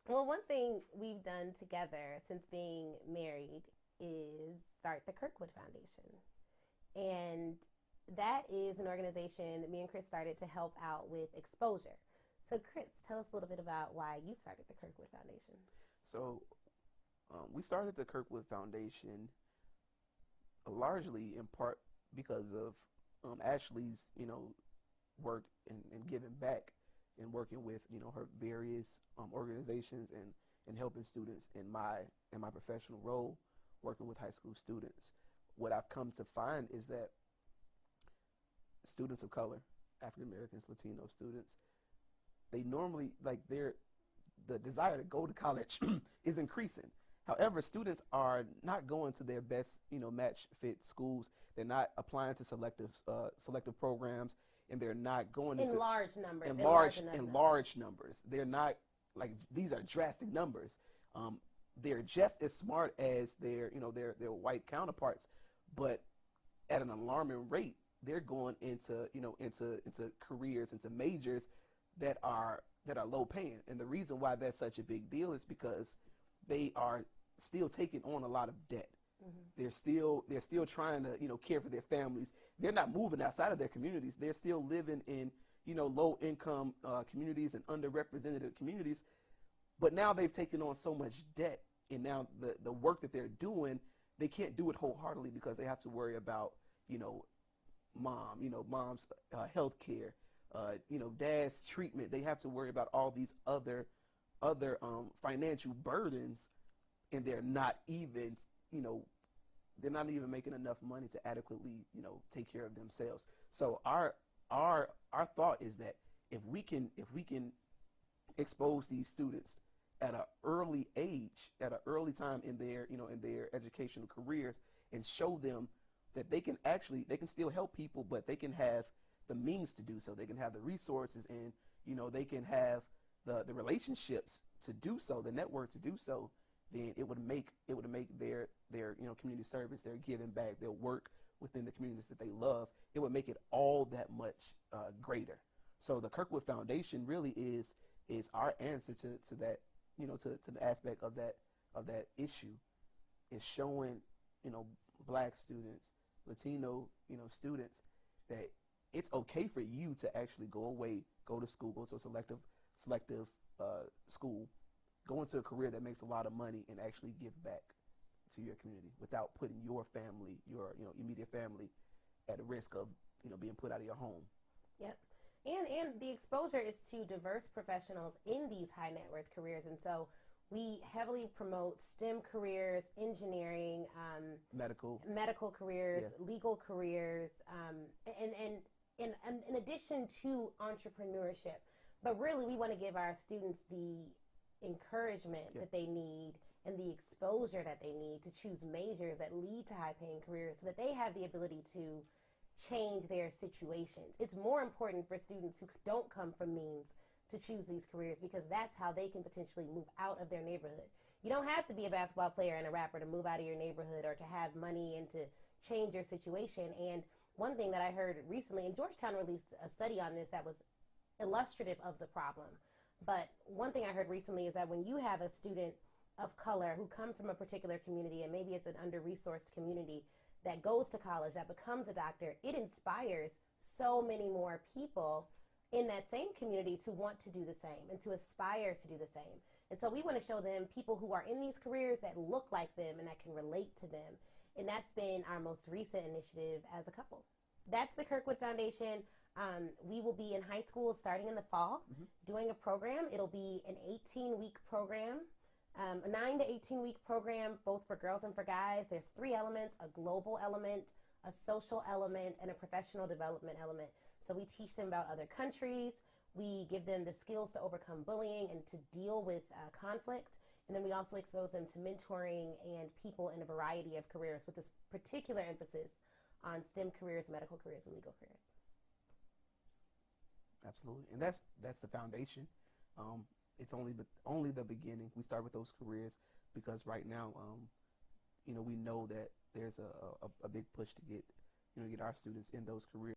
Well, one thing we've done together since being married is start the Kirkwood Foundation. And that is an organization that me and Chris started to help out with exposure. So, Chris, tell us a little bit about why you started the Kirkwood Foundation. So we started the Kirkwood Foundation largely in part because of Ashley's, work and giving back and working with, her various organizations and helping students in my professional role, working with high school students. What I've come to find is that students of color, African Americans, Latino students, they normally like the desire to go to college is increasing. However, students are not going to their best, match fit schools. They're not applying to selective programs, and they're not going In into large numbers. in large numbers. They're not like these are drastic numbers. They're just as smart as their white counterparts, but at an alarming rate. They're going into careers, into majors that are low paying. And the reason why that's such a big deal is because they are still taking on a lot of debt. Mm-hmm. They're still trying to care for their families. They're not moving outside of their communities. They're still living in low income communities and underrepresented communities. But now they've taken on so much debt, and now the work that they're doing, they can't do it wholeheartedly because they have to worry about mom's health care, dad's treatment. They have to worry about all these other financial burdens, and you know, they're not even making enough money to adequately, take care of themselves. So our thought is that if we can expose these students at an early age, at an early time in their educational careers, and show them that they can still help people, but they can have the means to do so. They can have the resources, and they can have the relationships to do so, the network to do so. Then it would make their community service, their giving back, their work within the communities that they love. It would make it all that much greater. So the Kirkwood Foundation really is our answer to that, to the aspect of that issue, is showing black students, Latino students, that it's okay for you to actually go away, go to school, go to a selective school, go into a career that makes a lot of money, and actually give back to your community without putting your family, your immediate family, at a risk of being put out of your home. Yep. And the exposure is to diverse professionals in these high net worth careers. And so we heavily promote STEM careers, engineering, medical careers, Yeah. legal careers, and in addition to entrepreneurship. But really, we want to give our students the encouragement Yeah. that they need and the exposure that they need to choose majors that lead to high paying careers so that they have the ability to change their situations. It's more important for students who don't come from means to choose these careers, because that's how they can potentially move out of their neighborhood. You don't have to be a basketball player and a rapper to move out of your neighborhood or to have money and to change your situation. And one thing that I heard recently, and Georgetown released a study on this that was illustrative of the problem. But one thing I heard recently is that when you have a student of color who comes from a particular community, and maybe it's an under-resourced community, that goes to college, that becomes a doctor, it inspires so many more people in that same community to want to do the same and to aspire to do the same. And so we want to show them people who are in these careers that look like them and that can relate to them. And that's been our most recent initiative as a couple. That's the Kirkwood Foundation. We will be in high school starting in the fall, doing a program. It'll be an 18-week program, a 9 to 18-week program, both for girls and for guys. There's 3 elements: a global element, a social element, and a professional development element. So we teach them about other countries. We give them the skills to overcome bullying and to deal with conflict. And then we also expose them to mentoring and people in a variety of careers, with this particular emphasis on STEM careers, medical careers, and legal careers. Absolutely, and that's the foundation. It's only the beginning. We start with those careers because right now, we know that there's a big push to get our students in those careers.